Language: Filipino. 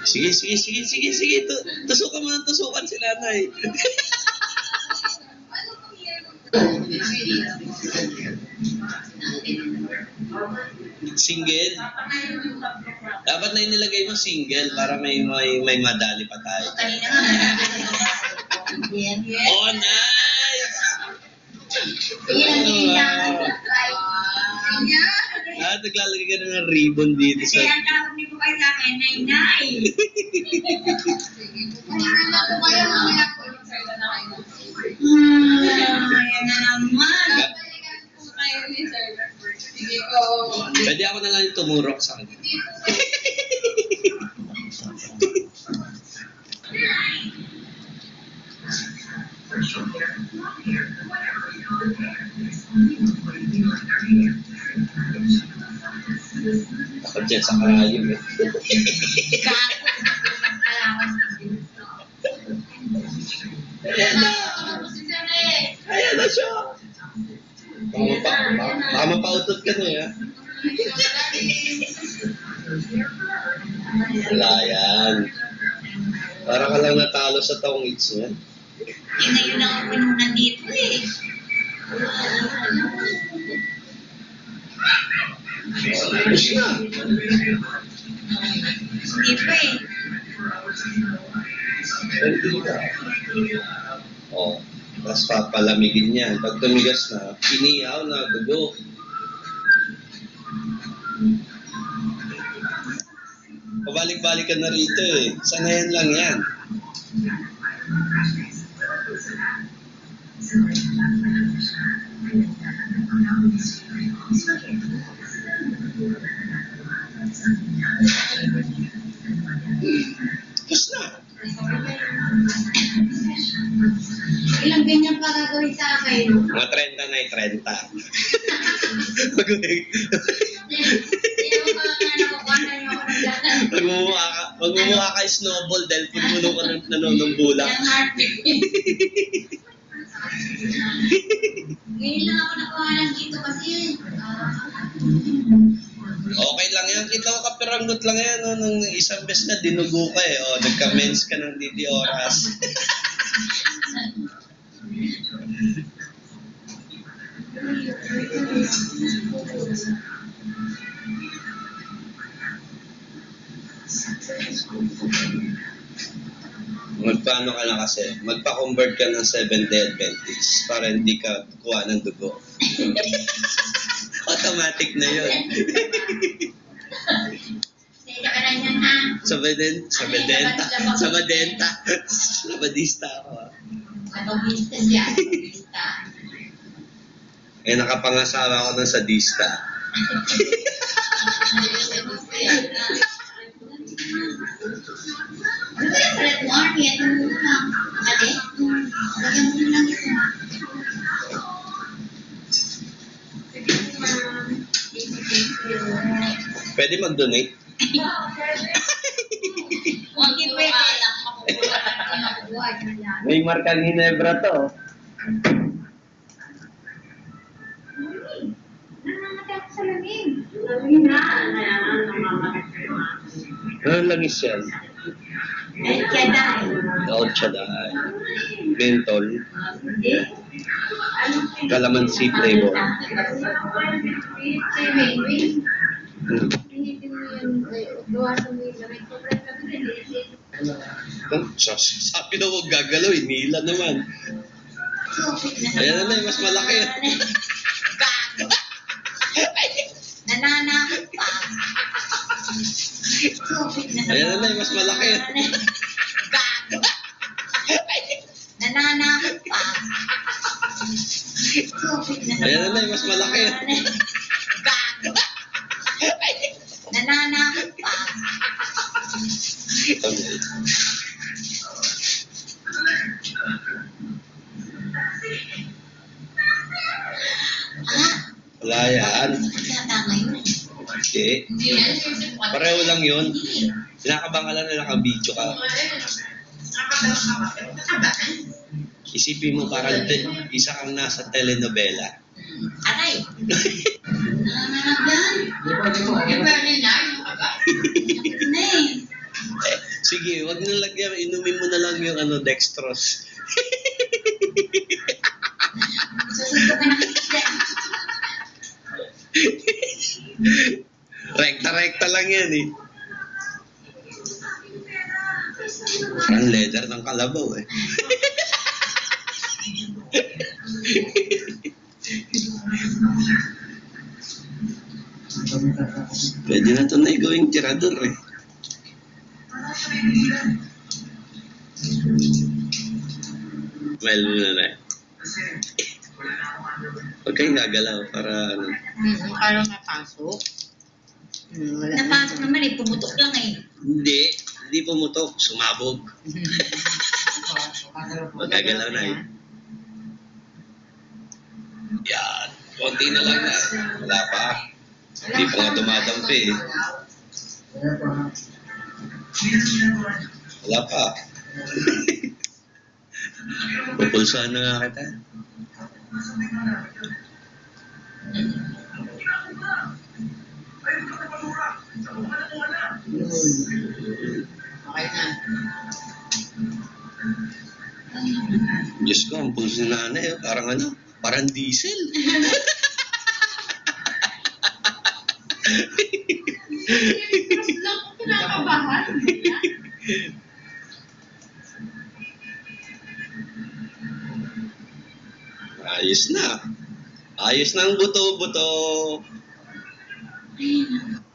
Sige. Tusukan mo ng tusukan si nanay. Single? Dapat na inilagay mo single para may madali pa tayo. Oh, nice! Naglalagay ka na ng ribbon dito sa... Kaya ang tawag niyo po kayo sa akin, Nay-Nay. Ayan na naman. Pwede ako na lang yung tumurok sa akin. Takot dyan sa karayom eh. Ayan na siya. Baka mapautot ka na ya. Wala yan. Para ka lang natalo sa taong its niya. Yun na yun ang pinunan dito eh. Push na. Hindi pa eh. Pwede ka. O, tapos papalamigin yan. Pag tumigas na, inihaw na, dugo. Pabalik-balik ka na rito eh. Sanayan lang yan. Tapos na. Ilang ganyan pa gagawin sa akin? Mga 30 na 30. Magmumukha ka snowball dahil puno ka ng nanonong-bulak. Ngayon lang ako nakawalan dito kasi Okay lang yan. Kita mo kapiranggot lang yan. No? Nung isang beses na dinugo ka eh. O, nagka-mens ka ng Didi Oras. Magpaano ka na kasi? Magpa-convert ka ng Seventh-day Adventist para hindi ka kuha ng dugo. Automatic na yun. Sila ka na yan ha. Sabadista ako. Sabadista siya. Sabadista. Eh, nakapangasawa ako ng sadista. Ano ba yung palit mo, Arnie? Ito mo lang. Ate? Lagyan mo lang ito. Pwede mag-donate? Hindi pwede. May markang Ginebra to. Nangangatak sa lamig. Ano lang yan? El Shaddai. El Shaddai. Mentol. Calamansi flavor. Sabi na huwag gagalaw, nila naman. Ayan na lang, mas malaki. Nananakot pa. Ayan na lang, mas malaki. Nananakot pa. Ayan na lang, mas malaki. Nananakot pa. Wala yan. Tama yun. Hindi. Pareho lang yun. Sinakabang ka lang na nakabidyo ka. Isipin mo parang isa kang nasa telenovela. Aray! Nangangarap yan. Na eh. Sige, wag na lagyan. Inumin mo na lang yung dextrose. Susunod ka na kita. Rekta-rekta lang yan eh. Parang leather ng kalabaw eh. Pwede na ito na gawing tirador eh. Well, muna na eh. Huwag kayong gagalaw para Parang napasok. Wala. Napasok naman eh, pumutok lang eh. Hindi pumutok, sumabog. Magagalaw na eh. Yan, konti na lang na. Wala pa. Hindi pa nga dumadampi eh. Wala pa. Pupulsahan na nga kita. Okay na. Diyos ko, ang pulso ni nanay, parang diesel. Ayos na. Ayos na ang buto-buto. Ayun.